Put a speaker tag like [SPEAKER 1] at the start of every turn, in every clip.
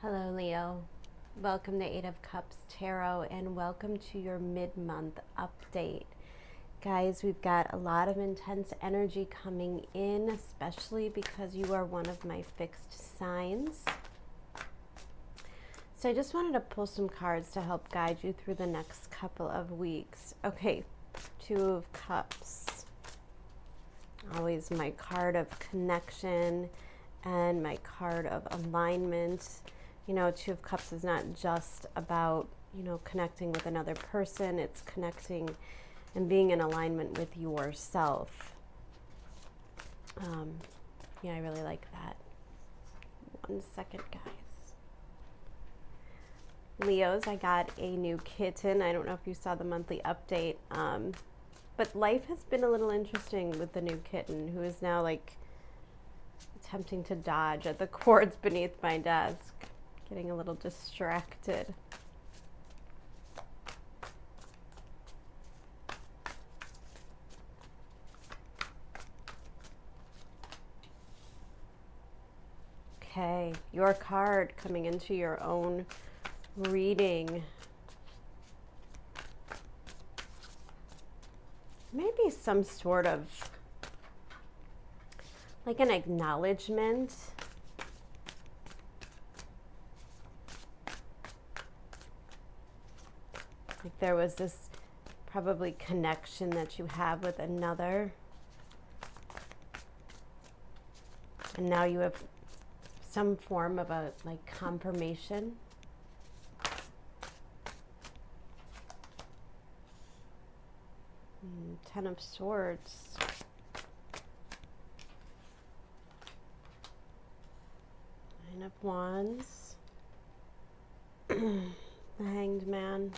[SPEAKER 1] Hello, Leo. Welcome to Eight of Cups Tarot and welcome to your mid-month update. Guys, we've got a lot of intense energy coming in, especially because you are one of my fixed signs. So I just wanted to pull some cards to help guide you through the next couple of weeks. Okay, Two of Cups. Always my card of connection and my card of alignment. You know, Two of Cups is not just about, connecting with another person. It's connecting and being in alignment with yourself. Yeah, I really like that. 1 second, guys. Leos, I got a new kitten. I don't know if you saw the monthly update, but life has been a little interesting with the new kitten, who is now attempting to dodge at the cords beneath my desk. Getting a little distracted. Okay, your card coming into your own reading. Maybe some sort of like an acknowledgement. Like there was this probably connection that you have with another. And now you have some form of a confirmation. Ten of Swords. Nine of Wands. The Hanged Man.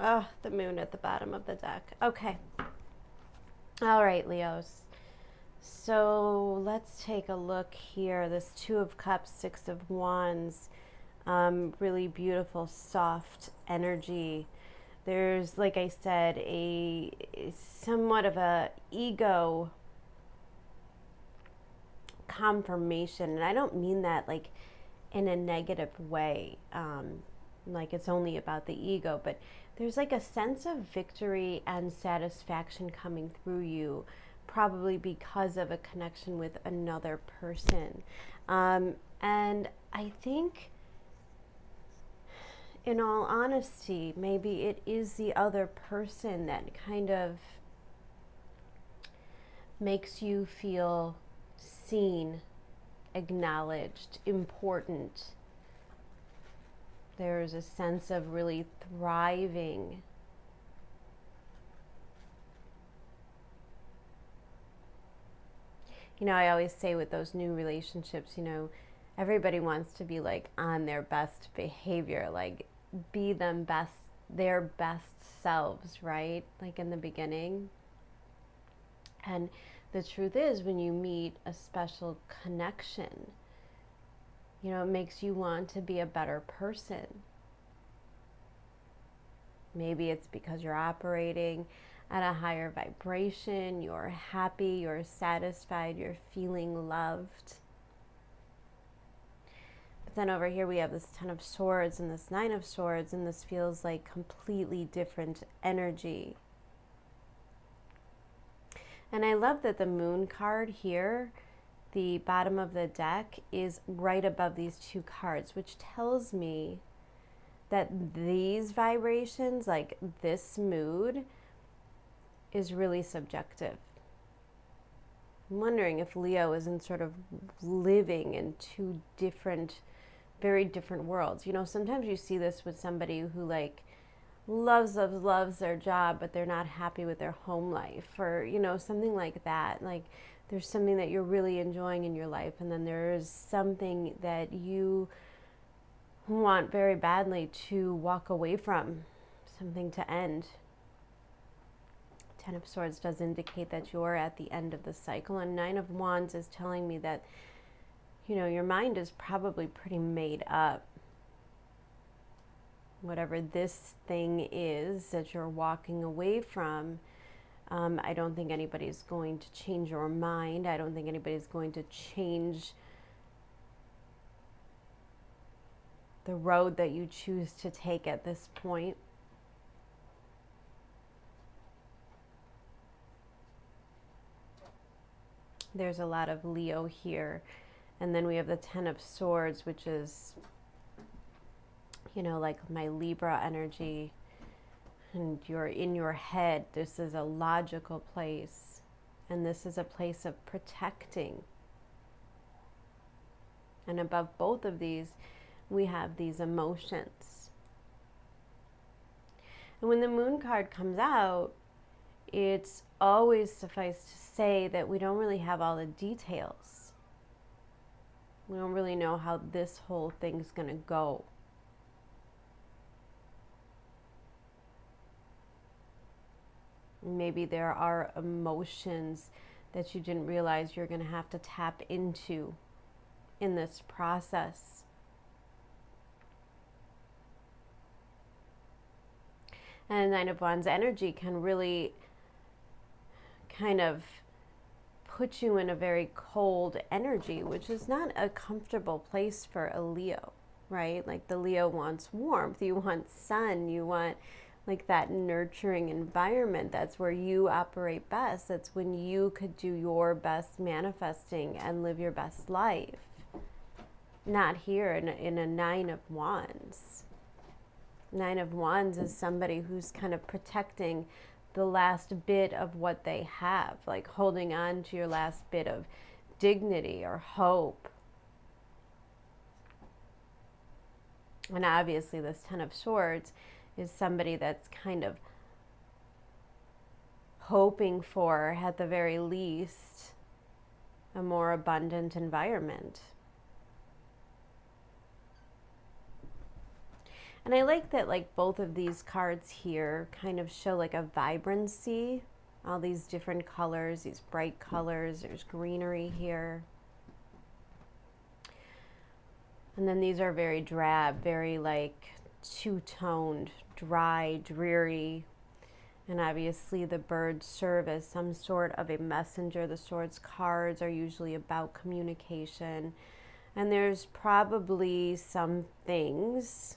[SPEAKER 1] Oh, the Moon at the bottom of the deck. Okay. All right, Leos. So let's take a look here. This Two of Cups, Six of Wands. Really beautiful, soft energy. There's, like I said, a somewhat of a ego confirmation. And I don't mean that in a negative way. Like it's only about the ego, but there's a sense of victory and satisfaction coming through you, probably because of a connection with another person. And I think, in all honesty, maybe it is the other person that kind of makes you feel seen, acknowledged, important. There's a sense of really thriving. I always say with those new relationships, everybody wants to be on their best behavior, be their best selves, right? In the beginning. And the truth is, when you meet a special connection, it makes you want to be a better person. Maybe it's because you're operating at a higher vibration, you're happy, you're satisfied, you're feeling loved. But then over here we have this Ten of Swords and this Nine of Swords, and this feels like completely different energy. And I love that the Moon card here, the bottom of the deck, is right above these two cards, which tells me that these vibrations, this mood, is really subjective. I'm wondering if Leo isn't sort of living in two different, very different worlds. Sometimes you see this with somebody who loves their job, but they're not happy with their home life, or something like that. There's something that you're really enjoying in your life, and then there's something that you want very badly to walk away from, something to end. Ten of Swords does indicate that you're at the end of the cycle, and Nine of Wands is telling me that, you know, your mind is probably pretty made up. Whatever this thing is that you're walking away from, I don't think anybody's going to change your mind. I don't think anybody's going to change the road that you choose to take at this point. There's a lot of Leo here. And then we have the Ten of Swords, which is, you know, like my Libra energy. And you're in your head. This is a logical place. And this is a place of protecting. And above both of these, we have these emotions. And when the Moon card comes out, it's always suffice to say that we don't really have all the details. We don't really know how this whole thing's going to go. Maybe there are emotions that you didn't realize you're going to have to tap into in this process. And Nine of Wands energy can really kind of put you in a very cold energy, which is not a comfortable place for a Leo, right? Like the Leo wants warmth, you want sun, you want like that nurturing environment. That's where you operate best. That's when you could do your best manifesting and live your best life. Not here in a Nine of Wands. Nine of Wands is somebody who's kind of protecting the last bit of what they have, like holding on to your last bit of dignity or hope. And obviously this Ten of Swords is somebody that's kind of hoping for, at the very least, a more abundant environment. And I like that, like, both of these cards here kind of show like a vibrancy, all these different colors, these bright colors. There's greenery here. And then these are very drab, very like two-toned, dry, dreary. And obviously the birds serve as some sort of a messenger. The Swords cards are usually about communication. And there's probably some things,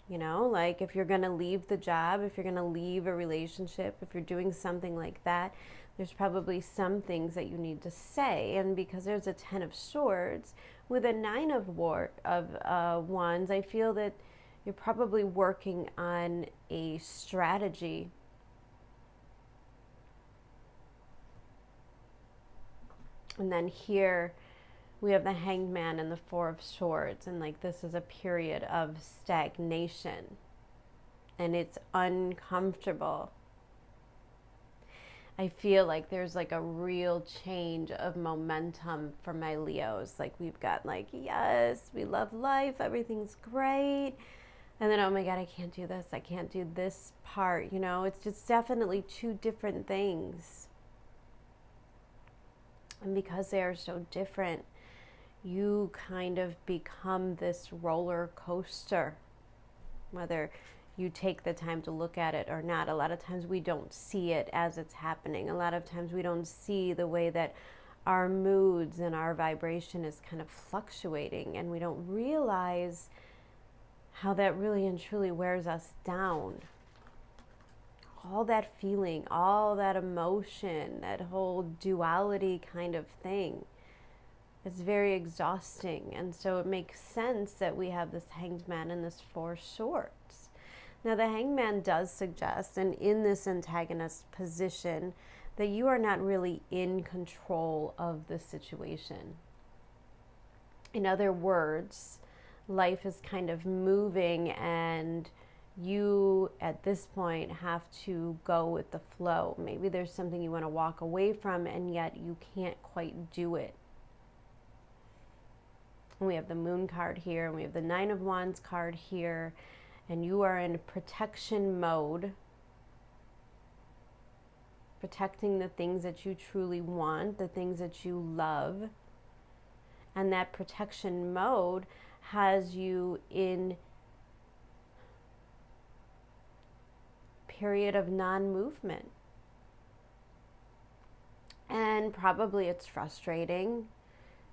[SPEAKER 1] you know, like if you're going to leave the job, if you're going to leave a relationship, if you're doing something like that, there's probably some things that you need to say. And because there's a Ten of Swords with a Nine of Wands, I feel that you're probably working on a strategy. And then here we have the Hanged Man and the Four of Swords, and like this is a period of stagnation, and it's uncomfortable. I feel like there's like a real change of momentum for my Leos. Like we've got like, yes, we love life, everything's great. And then, oh my God, I can't do this. I can't do this part. You know, it's just definitely two different things. And because they are so different, you kind of become this roller coaster, whether you take the time to look at it or not. A lot of times we don't see it as it's happening. A lot of times we don't see the way that our moods and our vibration is kind of fluctuating, and we don't realize how that really and truly wears us down. All that feeling, all that emotion, that whole duality kind of thing. It's very exhausting, and so it makes sense that we have this Hanged Man and this Four Swords. Now the Hanged Man does suggest, and in this antagonist position, that you are not really in control of the situation. In other words, life is kind of moving, and you at this point have to go with the flow. Maybe there's something you want to walk away from, and yet you can't quite do it. We have the Moon card here, and we have the Nine of Wands card here, and you are in protection mode. protecting the things that you truly want, the things that you love. And that protection mode has you in period of non-movement. And probably it's frustrating.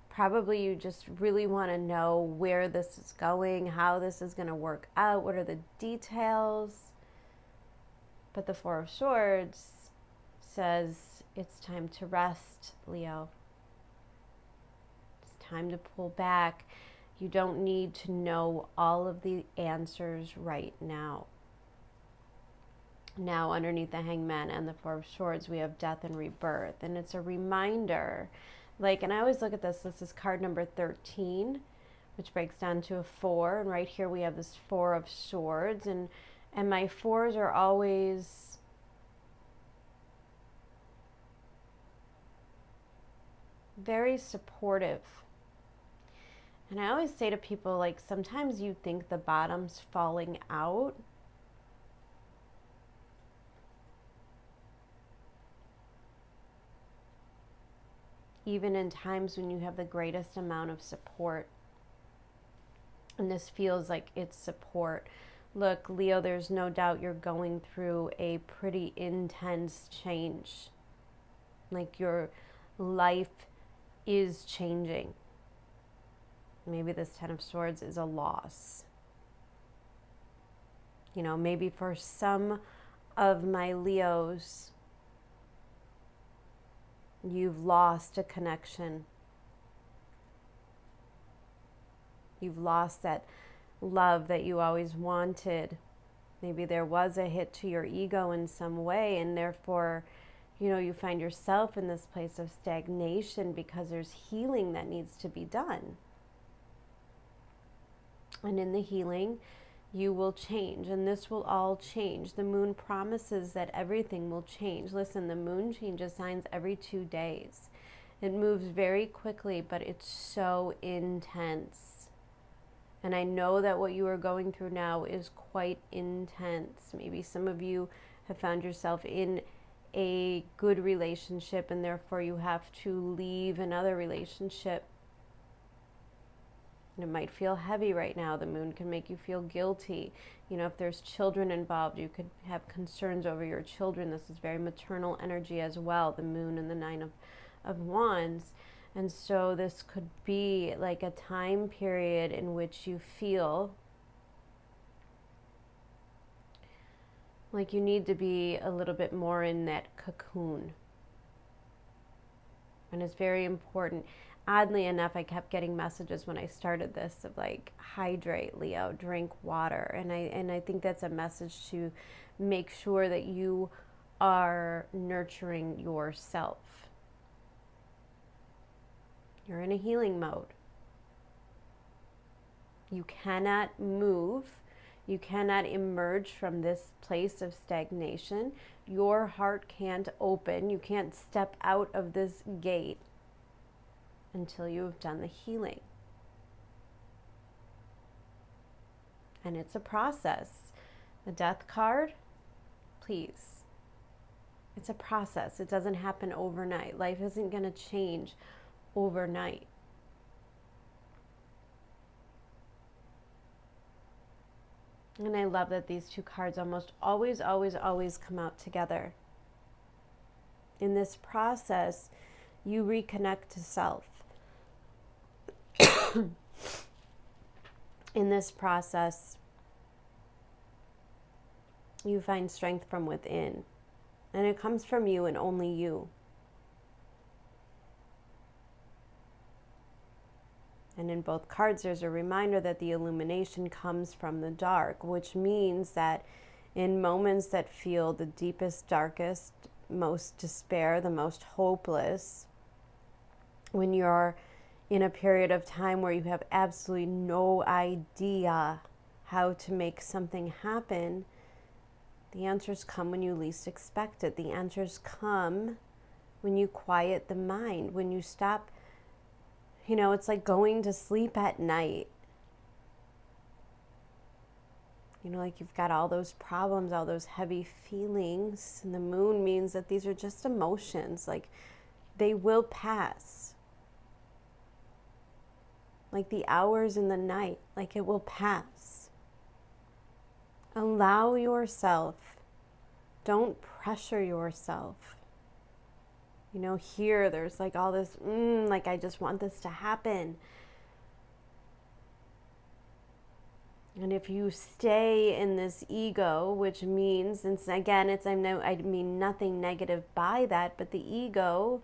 [SPEAKER 1] Probably you just really want to know where this is going, how this is going to work out, what are the details. But the Four of Swords says it's time to rest, Leo. It's time to pull back. You don't need to know all of the answers right now. Now, underneath the Hangman and the Four of Swords, we have death and rebirth. And it's a reminder, and I always look at this is card number 13, which breaks down to a 4. And right here we have this Four of Swords. And my 4s are always very supportive. And I always say to people, sometimes you think the bottom's falling out. Even in times when you have the greatest amount of support. And this feels like it's support. Look, Leo, there's no doubt you're going through a pretty intense change. Your life is changing. Maybe this Ten of Swords is a loss. Maybe for some of my Leos, you've lost a connection. You've lost that love that you always wanted. Maybe there was a hit to your ego in some way, and therefore, you find yourself in this place of stagnation because there's healing that needs to be done. And in the healing, you will change, and this will all change. The moon promises that everything will change. Listen, the moon changes signs every 2 days. It moves very quickly, but it's so intense. And I know that what you are going through now is quite intense. Maybe some of you have found yourself in a good relationship, and therefore you have to leave another relationship. It might feel heavy right now. The moon can make you feel guilty. If there's children involved, you could have concerns over your children. This is very maternal energy as well, the moon and the Nine of Wands. And so this could be like a time period in which you feel like you need to be a little bit more in that cocoon. And it's very important. Oddly enough, I kept getting messages when I started this of hydrate, Leo, drink water. And I think that's a message to make sure that you are nurturing yourself. You're in a healing mode. You cannot move. You cannot emerge from this place of stagnation. Your heart can't open. You can't step out of this gate until you have done the healing. And it's a process. The Death card, please. It's a process. It doesn't happen overnight. Life isn't going to change overnight. And I love that these two cards almost always come out together. In this process, you reconnect to self. In this process, you find strength from within. And it comes from you and only you. And in both cards, there's a reminder that the illumination comes from the dark, which means that in moments that feel the deepest, darkest, most despair, the most hopeless, when you're in a period of time where you have absolutely no idea how to make something happen, the answers come when you least expect it. The answers come when you quiet the mind, when you stop. It's like going to sleep at night. You know, like you've got all those problems, all those heavy feelings, and the moon means that these are just emotions. Like, they will pass. Like the hours in the night, like it will pass. Allow yourself. Don't pressure yourself. You know, here there's like all this, like I just want this to happen. And if you stay in this ego, which means, and again, I mean nothing negative by that, but the ego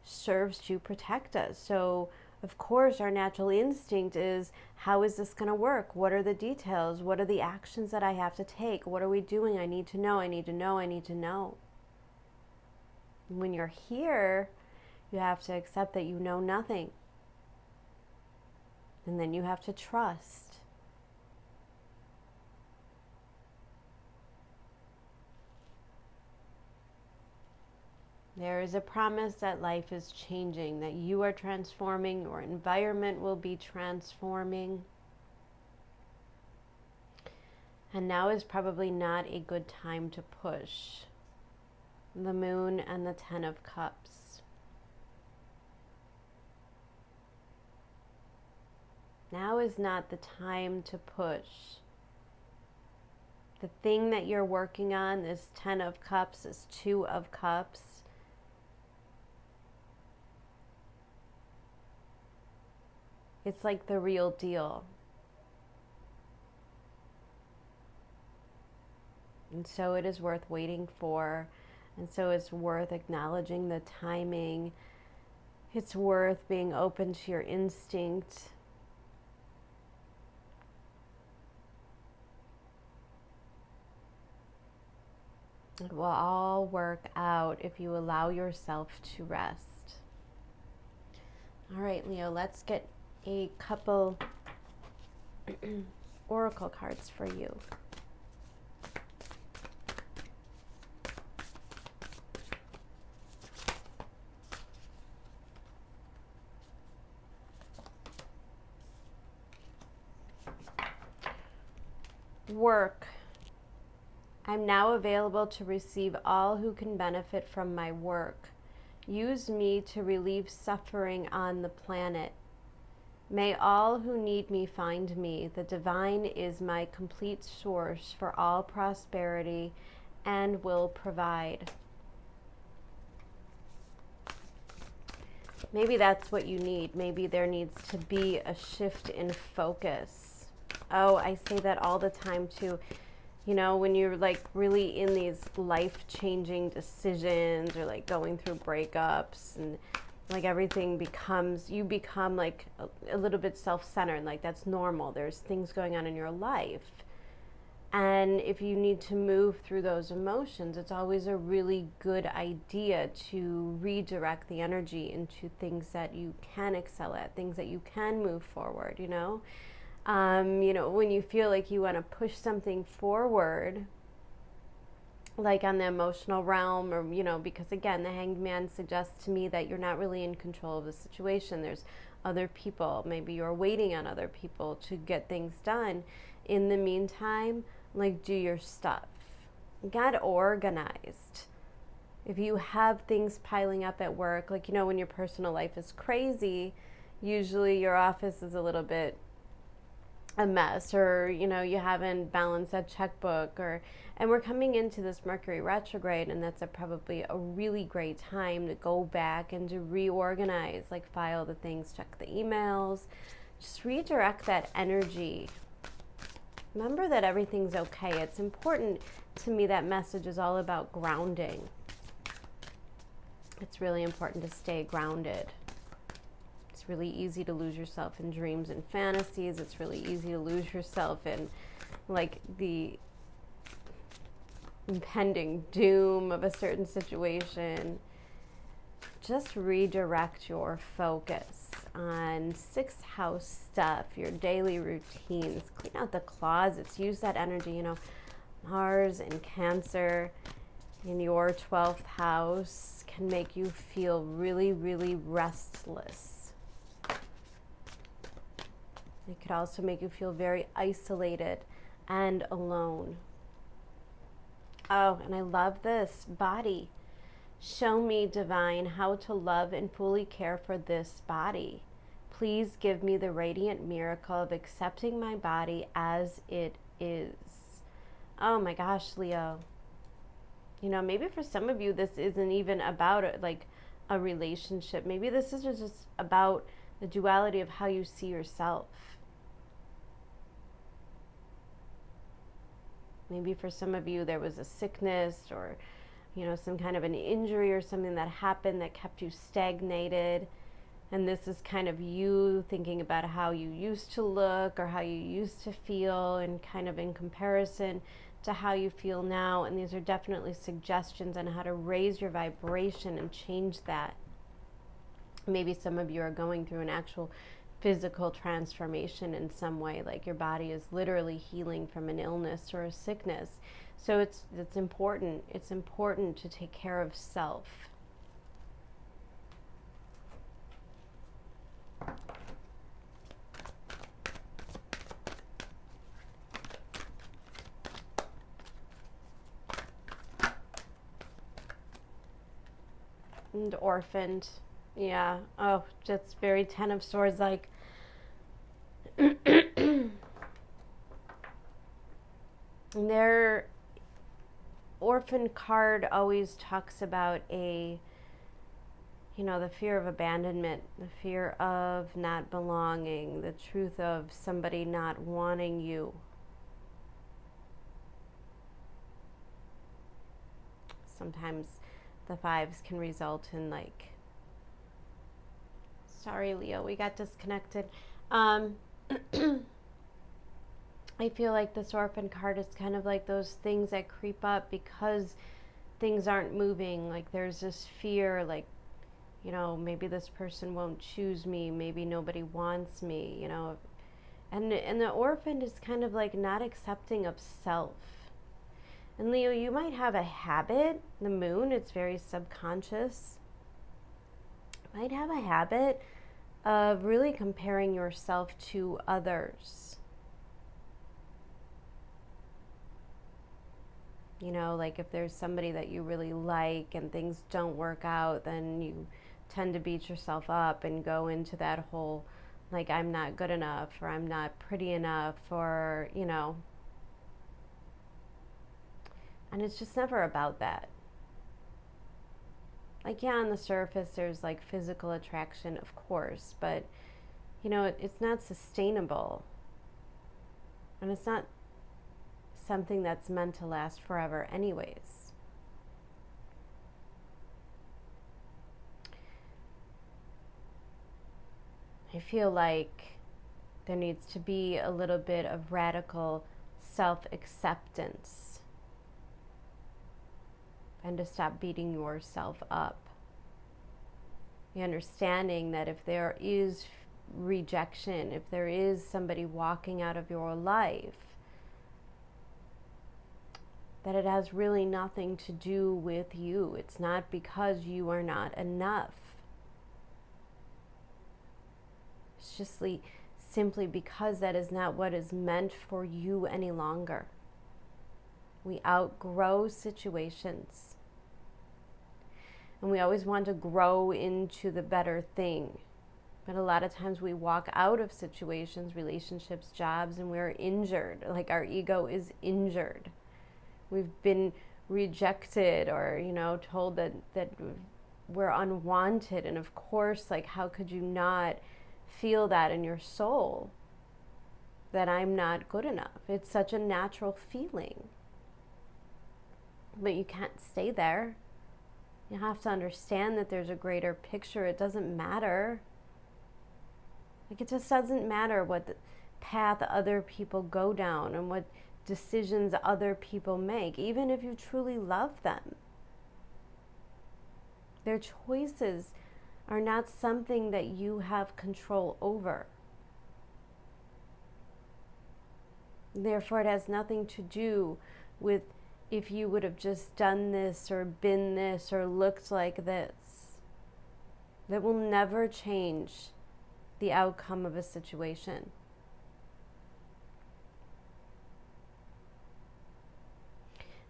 [SPEAKER 1] serves to protect us. So, of course, our natural instinct is, how is this going to work? What are the details? What are the actions that I have to take? What are we doing? I need to know, I need to know, I need to know. When you're here, you have to accept that you know nothing. And then you have to trust. There is a promise that life is changing, that you are transforming, your environment will be transforming. And now is probably not a good time to push. The moon and the 10 of Cups. Now is not the time to push. The thing that you're working on, this 10 of Cups, this 2 of Cups, it's like the real deal. And so it is worth waiting for. And so it's worth acknowledging the timing. It's worth being open to your instinct. It will all work out if you allow yourself to rest. All right, Leo, let's get a couple oracle cards for you. Work. I'm now available to receive all who can benefit from my work. Use me to relieve suffering on the planet. May all who need me find me. The divine is my complete source for all prosperity and will provide. Maybe that's what you need. Maybe there needs to be a shift in focus. Oh, I say that all the time too. You know, when you're like really in these life-changing decisions or like going through breakups and like everything becomes, you become like a little bit self-centered, like that's normal. There's things going on in your life. And if you need to move through those emotions, it's always a really good idea to redirect the energy into things that you can excel at, things that you can move forward, you know? You know, when you feel like you want to push something forward, like on the emotional realm, or, you know, because again, the Hanged Man suggests to me that you're not really in control of the situation. There's other people. Maybe you're waiting on other people to get things done. In the meantime, like, do your stuff. Get organized. If you have things piling up at work, like, you know, when your personal life is crazy, usually your office is a little bit a mess, or you know, you haven't balanced that checkbook, and we're coming into this Mercury retrograde, and that's probably a really great time to go back and to reorganize, like file the things, check the emails, just redirect that energy. Remember that everything's okay. It's important to me. That message is all about grounding. It's really important to stay grounded. It's really easy to lose yourself in dreams and fantasies. It's really easy to lose yourself in like the impending doom of a certain situation. Just redirect your focus on sixth house stuff, your daily routines. Clean out the closets. Use that energy, you know. Mars and Cancer in your 12th house can make you feel really, really restless. It could also make you feel very isolated and alone. Oh, and I love this body. Show me, divine, how to love and fully care for this body. Please give me the radiant miracle of accepting my body as it is. Oh my gosh, Leo. You know, maybe for some of you, this isn't even about a relationship. Maybe this is just about the duality of how you see yourself. Maybe for some of you, there was a sickness or, you know, some kind of an injury or something that happened that kept you stagnated. And this is kind of you thinking about how you used to look or how you used to feel, and kind of in comparison to how you feel now. And these are definitely suggestions on how to raise your vibration and change that. Maybe some of you are going through an actual physical transformation in some way, like your body is literally healing from an illness or a sickness. So it's important. It's important to take care of self. And orphaned. Yeah. Oh, just very 10 of Swords like. Their orphan card always talks about the fear of abandonment, the fear of not belonging, the truth of somebody not wanting you. Sometimes the fives can result in sorry, Leo, we got disconnected. I feel like this orphan card is kind of like those things that creep up because things aren't moving. Like there's this fear, maybe this person won't choose me, maybe nobody wants me, And the orphan is kind of like not accepting of self. And Leo, you might have a habit, the moon, it's very subconscious. You might have a habit of really comparing yourself to others. Like if there's somebody that you really like and things don't work out, then you tend to beat yourself up and go into that whole, I'm not good enough, or I'm not pretty enough, or, And it's just never about that. On the surface, there's physical attraction, of course, but, it's not sustainable. And it's not something that's meant to last forever anyways. I feel like there needs to be a little bit of radical self-acceptance and to stop beating yourself up. The understanding that if there is rejection, if there is somebody walking out of your life, that it has really nothing to do with you. It's not because you are not enough. It's just simply because that is not what is meant for you any longer. We outgrow situations. And we always want to grow into the better thing. But a lot of times we walk out of situations, relationships, jobs, and we're injured. Our ego is injured. We've been rejected or, told that we're unwanted. And of course, how could you not feel that in your soul, that I'm not good enough? It's such a natural feeling. But you can't stay there. You have to understand that there's a greater picture. It doesn't matter. It just doesn't matter what path other people go down and what decisions other people make, even if you truly love them. Their choices are not something that you have control over. Therefore, it has nothing to do with if you would have just done this or been this or looked like this. That will never change the outcome of a situation.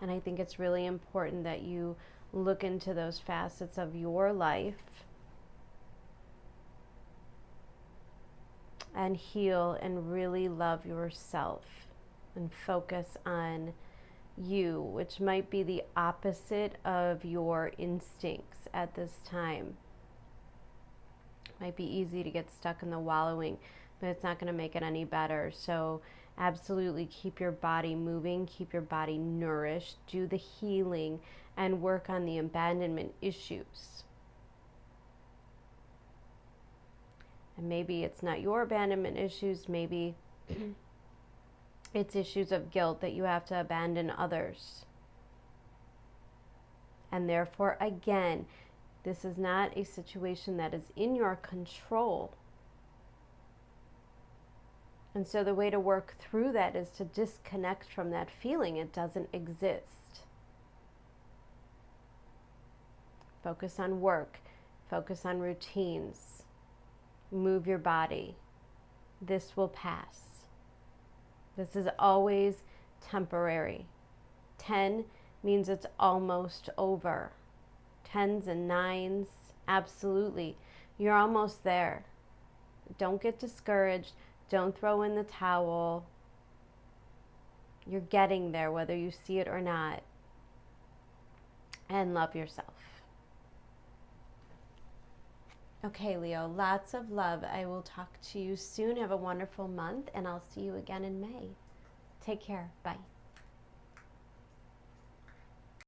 [SPEAKER 1] And I think it's really important that you look into those facets of your life and heal and really love yourself and focus on you, which might be the opposite of your instincts at this time. Might be easy to get stuck in the wallowing, but it's not going to make it any better. So absolutely keep your body moving, keep your body nourished, do the healing, and work on the abandonment issues. And maybe it's not your abandonment issues, maybe it's issues of guilt that you have to abandon others. And therefore, again, this is not a situation that is in your control. And so the way to work through that is to disconnect from that feeling. It doesn't exist. Focus on work. Focus on routines. Move your body. This will pass. This is always temporary. 10 means it's almost over. 10s and 9s, absolutely. You're almost there. Don't get discouraged. Don't throw in the towel. You're getting there, whether you see it or not. And love yourself. Okay, Leo, lots of love. I will talk to you soon. Have a wonderful month, and I'll see you again in May. Take care. Bye.